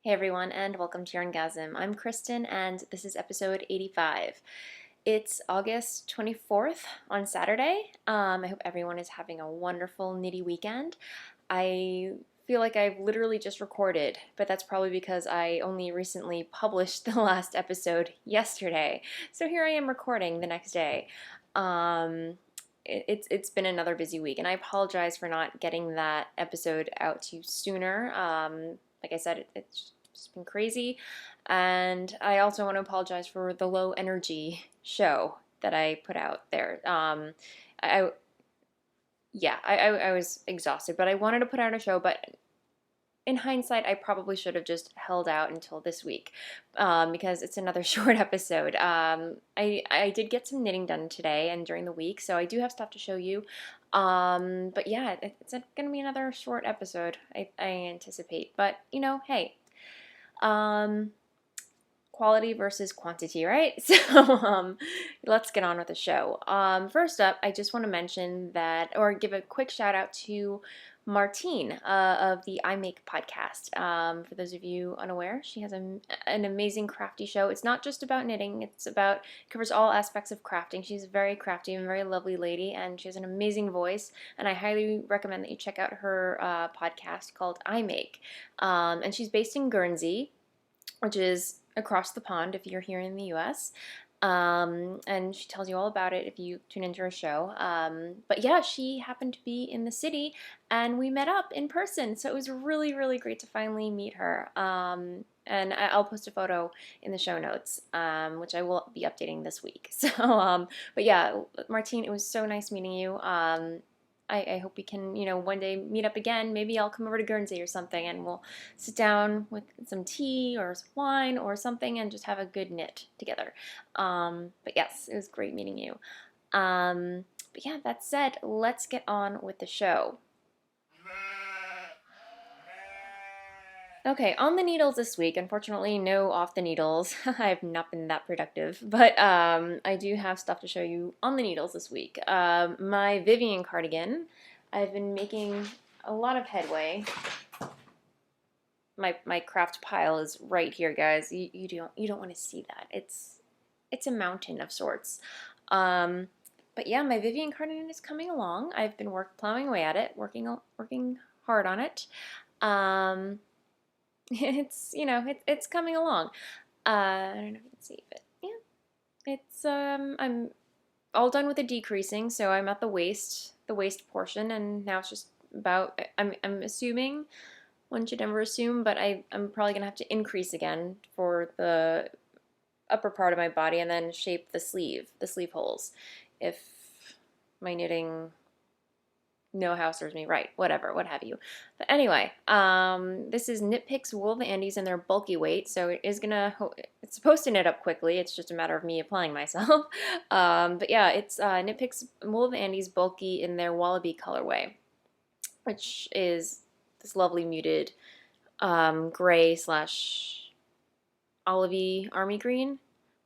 Hey everyone, and welcome to YarnGasm. I'm Kristen, and this is episode 85. It's August 24th on Saturday. I hope everyone is having a wonderful knitty weekend. I feel like I've literally just recorded, but that's probably because I only recently published the last episode yesterday. So here I am recording the next day. It's been another busy week, and I apologize for not getting that episode out to you sooner. Like I said, it's just been crazy, and I also want to apologize for the low energy show that I put out there. I yeah, I was exhausted, but I wanted to put out a show, but in hindsight, I probably should have just held out until this week because it's another short episode. I did get some knitting done today and during the week, so I do have stuff to show you. But yeah, it's going to be another short episode, I anticipate. But, you know, hey, um, quality versus quantity, right? So let's get on with the show. First up, I just want to mention that, or give a quick shout out to Martine of the iMake podcast. For those of you unaware, she has an amazing crafty show. It's not just about knitting, covers all aspects of crafting. She's a very crafty and very lovely lady, and she has an amazing voice, and I highly recommend that you check out her podcast called iMake. And she's based in Guernsey, which is across the pond if you're here in the US. And she tells you all about it if you tune into her show. But yeah, she happened to be in the city and we met up in person. So it was really, really great to finally meet her. And I'll post a photo in the show notes, which I will be updating this week. But yeah, Martine, it was so nice meeting you. I hope we can, one day meet up again. Maybe I'll come over to Guernsey or something and we'll sit down with some tea or some wine or something and just have a good knit together. But yes, it was great meeting you. But yeah, that said, let's get on with the show. Okay, on the needles this week. Unfortunately, no off the needles. I have not been that productive, but I do have stuff to show you on the needles this week. My Vivian cardigan, I've been making a lot of headway. My craft pile is right here, guys. You don't want to see that. It's a mountain of sorts. But yeah, my Vivian cardigan is coming along. I've been plowing away at it, working hard on it. It's coming along. I don't know if you can see, but yeah, I'm all done with the decreasing, so I'm at the waist portion, and now it's just about, I'm assuming, one should never assume, but I'm probably gonna have to increase again for the upper part of my body, and then shape the sleeve holes, if my knitting how serves me right, whatever, what have you. But anyway, this is Knit Picks Wool of the Andes in their bulky weight, so it's supposed to knit up quickly. It's just a matter of me applying myself. But yeah, it's Knit Picks Wool of the Andes bulky in their Wallaby colorway, which is this lovely muted gray slash olivey army green.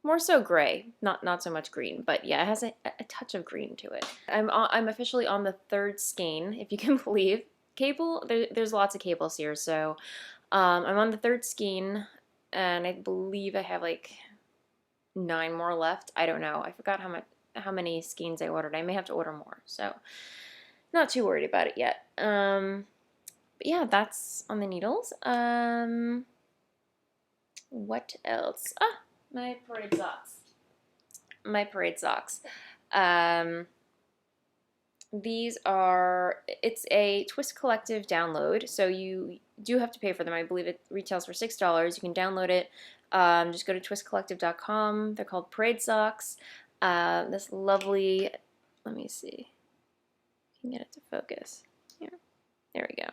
More so gray, not so much green, but yeah, it has a touch of green to it. I'm officially on the third skein, if you can believe. There's lots of cables here, so I'm on the third skein, and I believe I have like 9 more left. I don't know. I forgot how many skeins I ordered. I may have to order more, so not too worried about it yet. But yeah, that's on the needles. What else? My parade socks. It's a Twist Collective download, so you do have to pay for them. I believe it retails for $6. You can download it. Just go to twistcollective.com. They're called parade socks. This lovely, let me see. You can get it to focus. Here. There we go.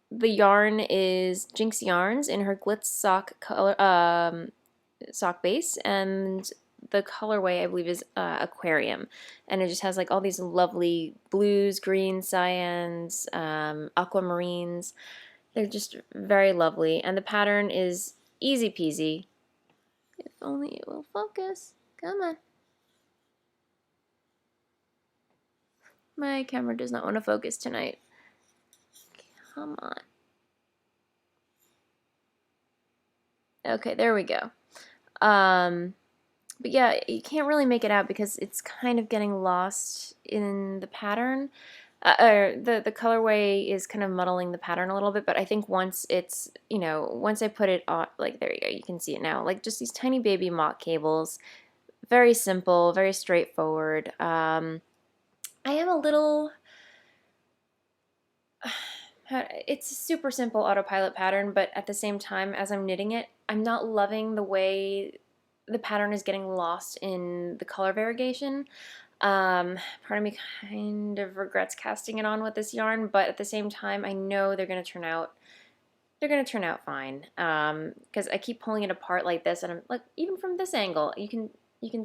The yarn is Jinx Yarns in her Glitz sock color, sock base, and the colorway I believe is Aquarium, and it just has like all these lovely blues, greens, cyans, aquamarines. They're just very lovely, and the pattern is easy peasy. If only it will focus. Come on. My camera does not want to focus tonight. Come on. Okay, there we go. But yeah, you can't really make it out because it's kind of getting lost in the pattern. Or the colorway is kind of muddling the pattern a little bit, but I think once it's, you know, once I put it on, like, there you go, you can see it now, like just these tiny baby mock cables, very simple, very straightforward. I am a little, it's a super simple autopilot pattern, but at the same time, as I'm knitting it, I'm not loving the way the pattern is getting lost in the color variegation. Part of me kind of regrets casting it on with this yarn, but at the same time, I know they're going to turn out, fine. Because I keep pulling it apart like this, and I'm like, even from this angle, you can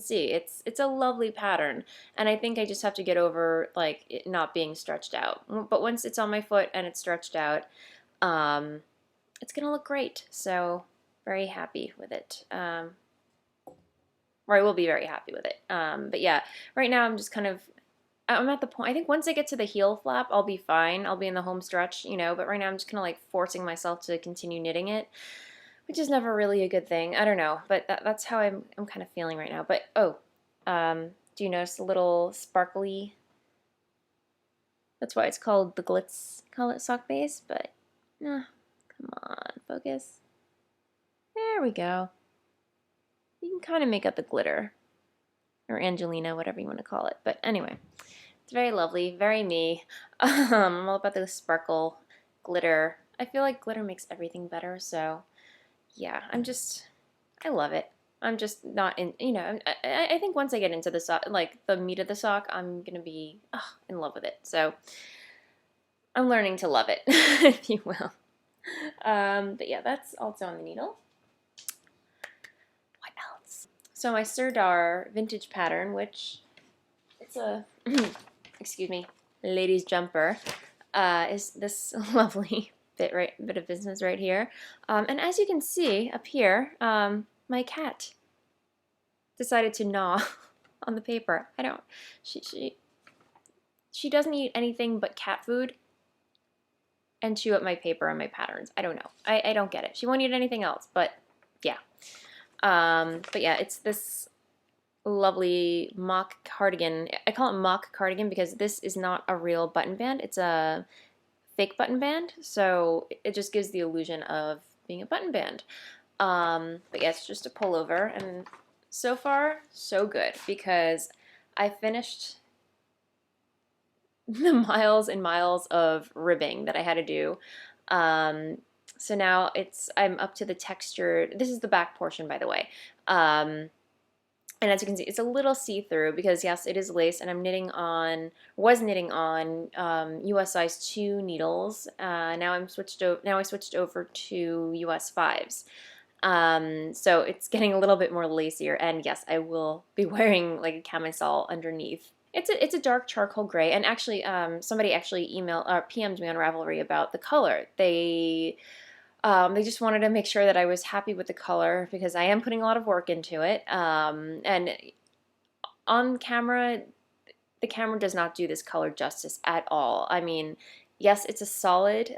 see it's a lovely pattern, and I think I just have to get over like it not being stretched out. But once it's on my foot and it's stretched out, it's gonna look great. So very happy with it. Or I will be very happy with it. But yeah, right now I'm just kind of, I'm at the point, I think once I get to the heel flap, I'll be fine. I'll be in the home stretch, you know, but right now I'm just kind of like forcing myself to continue knitting it, which is never really a good thing. I don't know, but that's how I'm kind of feeling right now. But, oh, do you notice a little sparkly? That's why it's called the Glitz sock base, but, come on, focus. There we go. You can kind of make out the glitter, or Angelina, whatever you want to call it. But anyway, it's very lovely, very me. I'm all about the sparkle, glitter. I feel like glitter makes everything better, so yeah, I love it. I'm just not in, you know, I think once I get into the sock, like the meat of the sock, I'm gonna be in love with it. So I'm learning to love it, if you will. But yeah, that's also on the needle. What else? So my Sirdar vintage pattern, which it's a, excuse me, ladies jumper, is this lovely bit of business right here. And as you can see up here, my cat decided to gnaw on the paper. I don't, she doesn't eat anything but cat food and chew up my paper and my patterns. I don't know. I don't get it. She won't eat anything else, but yeah. But yeah, it's this lovely mock cardigan. I call it mock cardigan because this is not a real button band. It's a fake button band, so it just gives the illusion of being a button band. But yeah, it's just a pullover, and so far, so good, because I finished the miles and miles of ribbing that I had to do. So now I'm up to the texture. This is the back portion, by the way. And as you can see, it's a little see-through because yes, it is lace, and was knitting on US size 2 needles. Now I switched over to US 5s. So it's getting a little bit more lacier, and yes, I will be wearing like a camisole underneath. It's a dark charcoal gray, and actually, somebody actually PM'd me on Ravelry about the color. They just wanted to make sure that I was happy with the color because I am putting a lot of work into it. And on camera, the camera does not do this color justice at all. I mean, yes, it's a solid.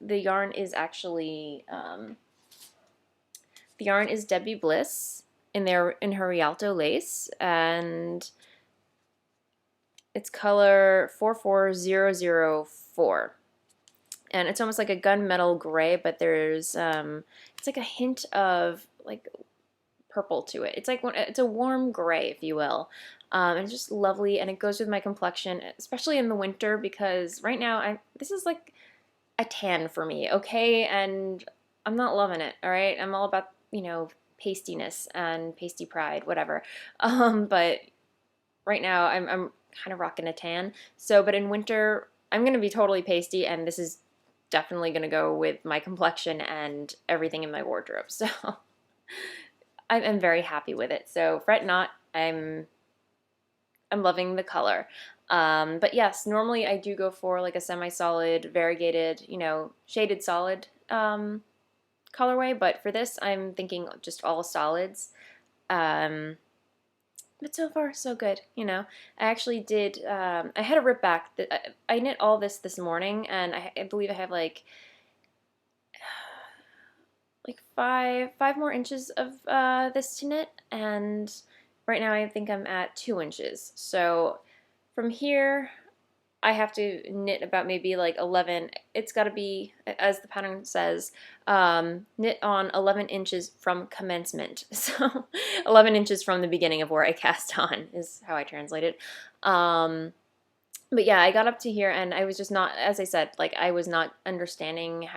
The yarn is actually the yarn is Debbie Bliss in her Rialto lace, and it's color 44004. And it's almost like a gunmetal gray, but there's it's like a hint of like purple to it. It's a warm gray, if you will. And it's just lovely, and it goes with my complexion, especially in the winter, because right now this is like a tan for me, okay? And I'm not loving it, all right? I'm all about, you know, pastiness and pasty pride, whatever. But right now I'm kind of rocking a tan. So, but in winter I'm gonna be totally pasty, and this is definitely gonna go with my complexion and everything in my wardrobe. So I'm very happy with it. So fret not, I'm loving the color. But yes, normally I do go for like a semi-solid, variegated, you know, shaded solid colorway, but for this I'm thinking just all solids. But so far so good, you know. I actually did, I had a rip back. I knit all this morning, and I believe I have like like five more inches of this to knit, and right now I think I'm at 2 inches. So from here I have to knit about maybe like 11. It's got to be, as the pattern says, knit on 11 inches from commencement. So 11 inches from the beginning of where I cast on is how I translate it. But yeah, I got up to here and I was just not, as I said, like I was not understanding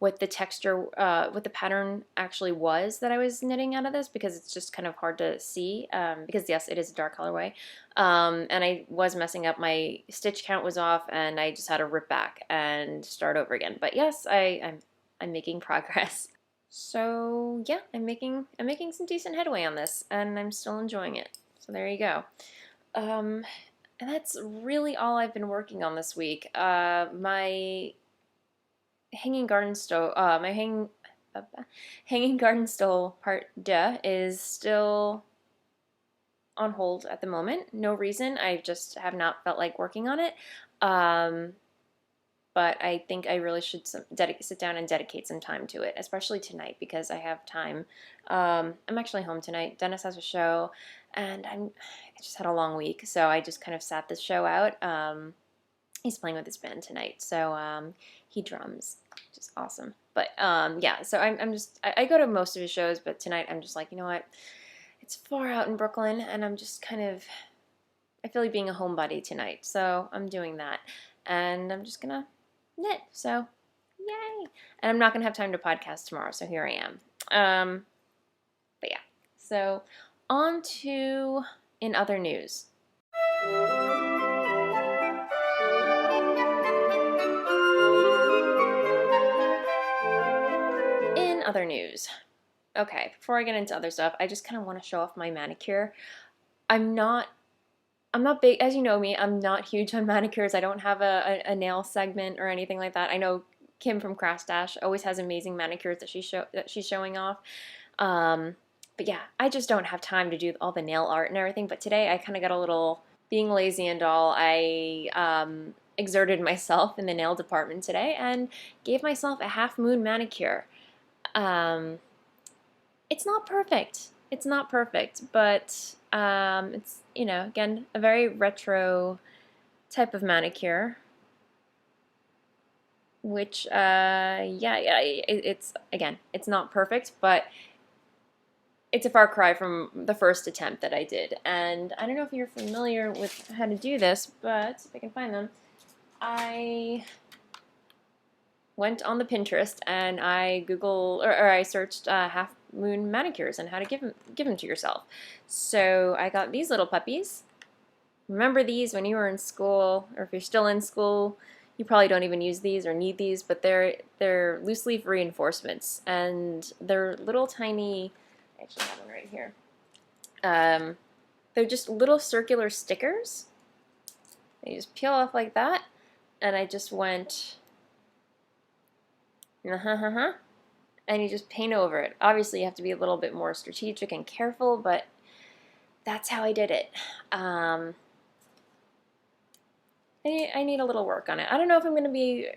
what the texture, what the pattern actually was that I was knitting out of this, because it's just kind of hard to see, because yes, it is a dark colorway. And I was messing up, my stitch count was off, and I just had to rip back and start over again. But yes, I'm making progress. So yeah, I'm making some decent headway on this, and I'm still enjoying it. So there you go. And that's really all I've been working on this week. My hanging garden stove, hanging garden stove part 2 is still on hold at the moment. No reason. I just have not felt like working on it. But I think I really should sit down and dedicate some time to it, especially tonight, because I have time. I'm actually home tonight. Dennis has a show, and I just had a long week, so I just kind of sat this show out. He's playing with his band tonight, so he drums, which is awesome. But yeah, so I go to most of his shows, but tonight I'm just like, you know what? It's far out in Brooklyn, and I'm just I feel like being a homebody tonight, so I'm doing that. And I'm just gonna knit, so yay! And I'm not gonna have time to podcast tomorrow, so here I am. But yeah, so on to in other news. In other news. Okay, before I get into other stuff, I just kind of want to show off my manicure. I'm not big, as you know me, I'm not huge on manicures. I don't have a nail segment or anything like that. I know Kim from Craft Stash always has amazing manicures that she's showing off. But yeah, I just don't have time to do all the nail art and everything. But today I kind of got a little, being lazy and all, I exerted myself in the nail department today and gave myself a half moon manicure. It's not perfect. It's not perfect, but it's, you know, again, a very retro type of manicure, which, it's not perfect, but it's a far cry from the first attempt that I did. And I don't know if you're familiar with how to do this, but if I can find them, I went on the Pinterest and I I searched half moon manicures and how to give them to yourself. So I got these little puppies. Remember these when you were in school, or if you're still in school, you probably don't even use these or need these, but they're loose leaf reinforcements, and they're little tiny. I actually have one right here. They're just little circular stickers. They just peel off like that, and I just went. And you just paint over it. Obviously, you have to be a little bit more strategic and careful, but that's how I did it. I need a little work on it. I don't know if I'm going to be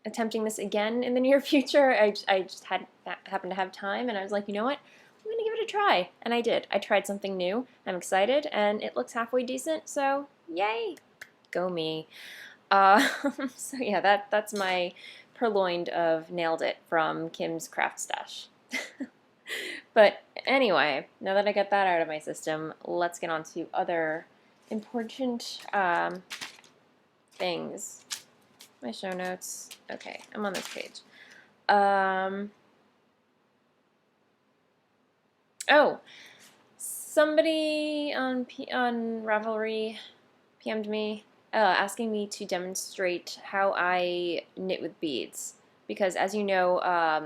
attempting this again in the near future. I just happened to have time, and I was like, you know what? I'm going to give it a try. And I did. I tried something new. I'm excited, and it looks halfway decent, so yay! Go me. So yeah, that's my purloined of Nailed It from Kim's Craft Stash. But anyway, now that I got that out of my system, let's get on to other important things. My show notes. Okay, I'm on this page. Oh, somebody on Ravelry PM'd me asking me to demonstrate how I knit with beads, because as you know, I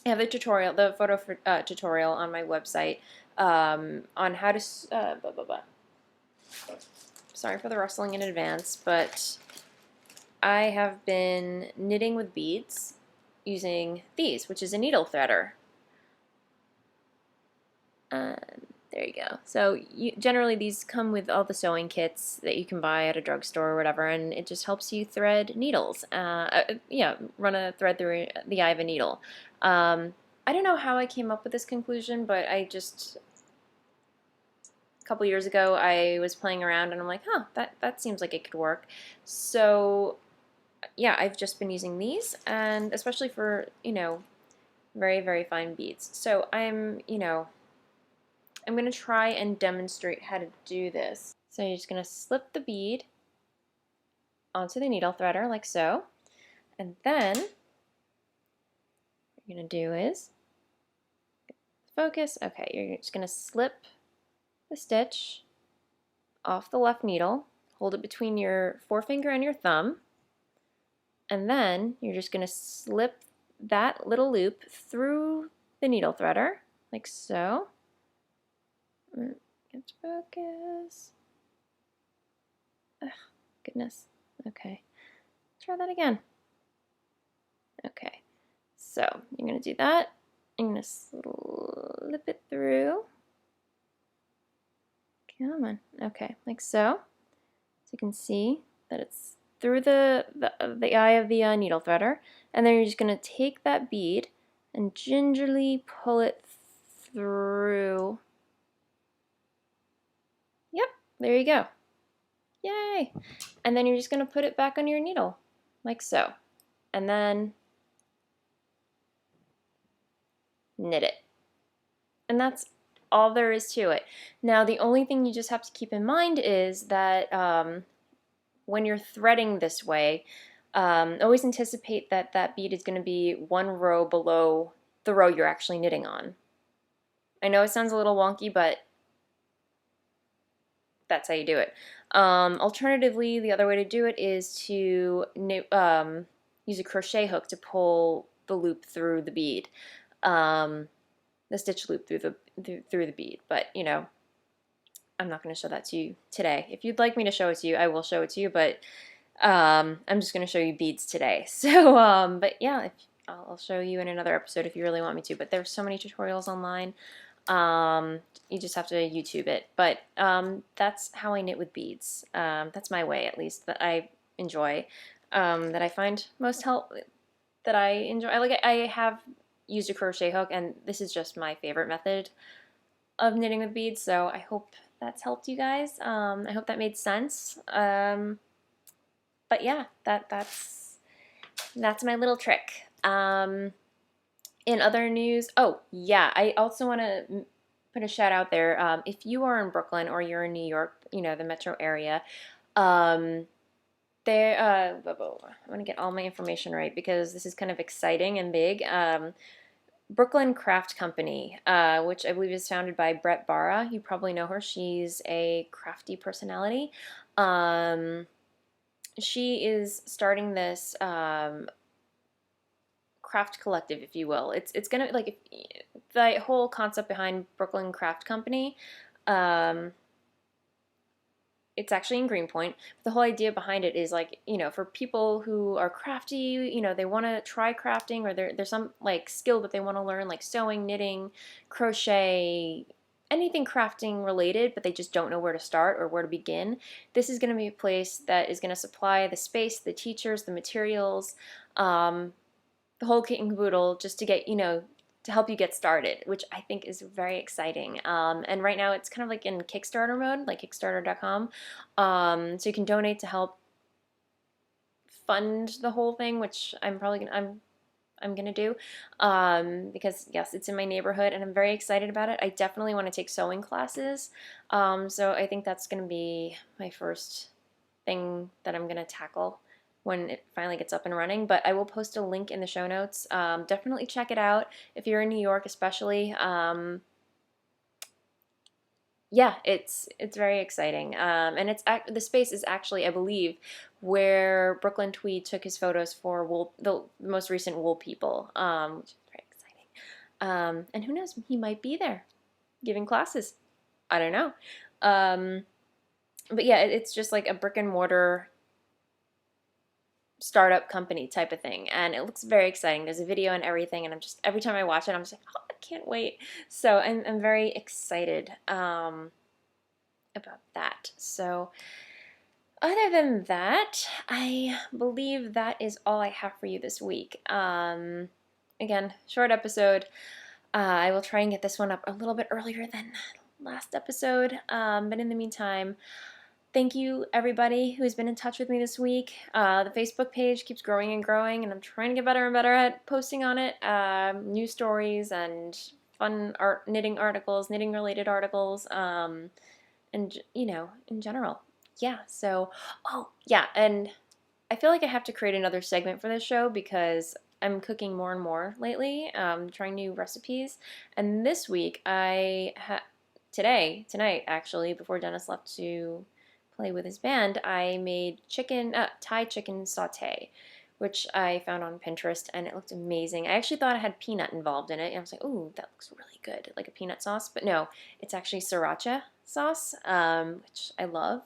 have the photo tutorial on my website on how to. Sorry for the rustling in advance, but I have been knitting with beads using these, which is a needle threader. There There you go. So generally these come with all the sewing kits that you can buy at a drugstore or whatever, and it just helps you thread needles. Yeah, run a thread through the eye of a needle. I don't know how I came up with this conclusion, but a couple years ago I was playing around and I'm like, huh, that seems like it could work. So yeah, I've just been using these, and especially for, very, very fine beads. So I'm going to try and demonstrate how to do this. So you're just going to slip the bead onto the needle threader like so. And then what you're going to do is focus. Okay, you're just going to slip the stitch off the left needle, hold it between your forefinger and your thumb, and then you're just going to slip that little loop through the needle threader like so. Get focus. Ugh, goodness. Okay. Try that again. Okay. So you're going to do that. I'm going to slip it through. Come on. Okay, like so. So you can see that it's through the eye of the needle threader. And then you're just going to take that bead and gingerly pull it through. Yep, there you go. Yay! And then you're just going to put it back on your needle, like so. And then knit it. And that's all there is to it. Now, the only thing you just have to keep in mind is that when you're threading this way, always anticipate that that bead is going to be one row below the row you're actually knitting on. I know it sounds a little wonky, but that's how you do it. Alternatively, the other way to do it is to use a crochet hook to pull the loop through the bead, the stitch loop through the bead. But I'm not going to show that to you today. If you'd like me to show it to you, I will show it to you. But I'm just going to show you beads today. So, but yeah, I'll show you in another episode if you really want me to. But there's so many tutorials online. You just have to YouTube it. But that's how I knit with beads. That's my way, at least, that I enjoy, that I find most that I enjoy. I have used a crochet hook, and this is just my favorite method of knitting with beads. So I hope that's helped you guys. I hope that made sense. But yeah, that's my little trick. In other news, oh yeah, I also want to put a shout out there. If you are in Brooklyn or you're in New York, the metro area, I want to get all my information right because this is kind of exciting and big. Brooklyn Craft Company, which I believe is founded by Brett Barra. You probably know her. She's a crafty personality. She is starting this craft collective, if you will. It's gonna the whole concept behind Brooklyn Craft Company. It's actually in Greenpoint. The whole idea behind it is for people who are crafty, they want to try crafting, or there's some skill that they want to learn, like sewing, knitting, crochet, anything crafting related, but they just don't know where to start or where to begin. This is going to be a place that is going to supply the space, the teachers, the materials, the whole kit and caboodle, just to get, to help you get started, which I think is very exciting. And right now it's kind of in Kickstarter mode, like Kickstarter.com. So you can donate to help fund the whole thing, which I'm gonna do, because yes, it's in my neighborhood and I'm very excited about it. I definitely want to take sewing classes. So I think that's gonna be my first thing that I'm gonna tackle when it finally gets up and running. But I will post a link in the show notes. Definitely check it out if you're in New York, especially. Yeah, it's very exciting, and the space is actually, I believe, where Brooklyn Tweed took his photos for the most recent Wool People, which is very exciting. And who knows, he might be there giving classes. I don't know. But yeah, it's just like a brick and mortar startup company type of thing, and it looks very exciting. There's a video and everything, and every time I watch it, I'm just like, oh, can't wait. So I'm very excited about that. So other than that, I believe that is all I have for you this week. Again, short episode. I will try and get this one up a little bit earlier than last episode. But in the meantime, thank you everybody who's been in touch with me this week. The Facebook page keeps growing and growing, and I'm trying to get better and better at posting on it. New stories and fun art, knitting articles, knitting related articles, and in general. Yeah, so, oh, yeah, and I feel like I have to create another segment for this show because I'm cooking more and more lately, trying new recipes. And this week, tonight actually, before Dennis left to play with his band, I made Thai chicken saute, which I found on Pinterest, and it looked amazing. I actually thought it had peanut involved in it, and I was like, ooh, that looks really good, like a peanut sauce. But no, it's actually sriracha sauce, which I love.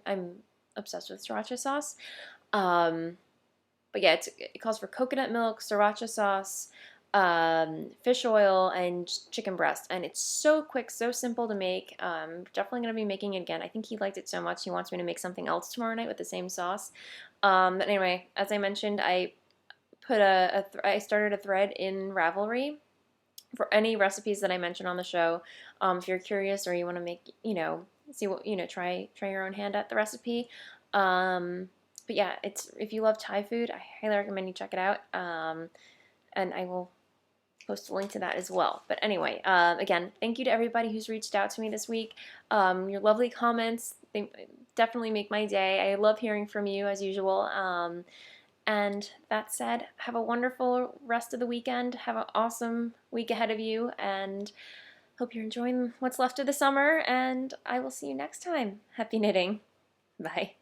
I'm obsessed with sriracha sauce. But yeah, it calls for coconut milk, sriracha sauce, fish oil, and chicken breast. And it's so quick, so simple to make. Definitely going to be making it again. I think he liked it so much he wants me to make something else tomorrow night with the same sauce. But anyway, as I mentioned, I started a thread in Ravelry for any recipes that I mention on the show. If you're curious or you want to make, see what, try your own hand at the recipe. But yeah, if you love Thai food, I highly recommend you check it out. And I will post a link to that as well. But anyway, again, thank you to everybody who's reached out to me this week. Your lovely comments, they definitely make my day. I love hearing from you as usual. And that said, have a wonderful rest of the weekend. Have an awesome week ahead of you, and hope you're enjoying what's left of the summer, and I will see you next time. Happy knitting. Bye.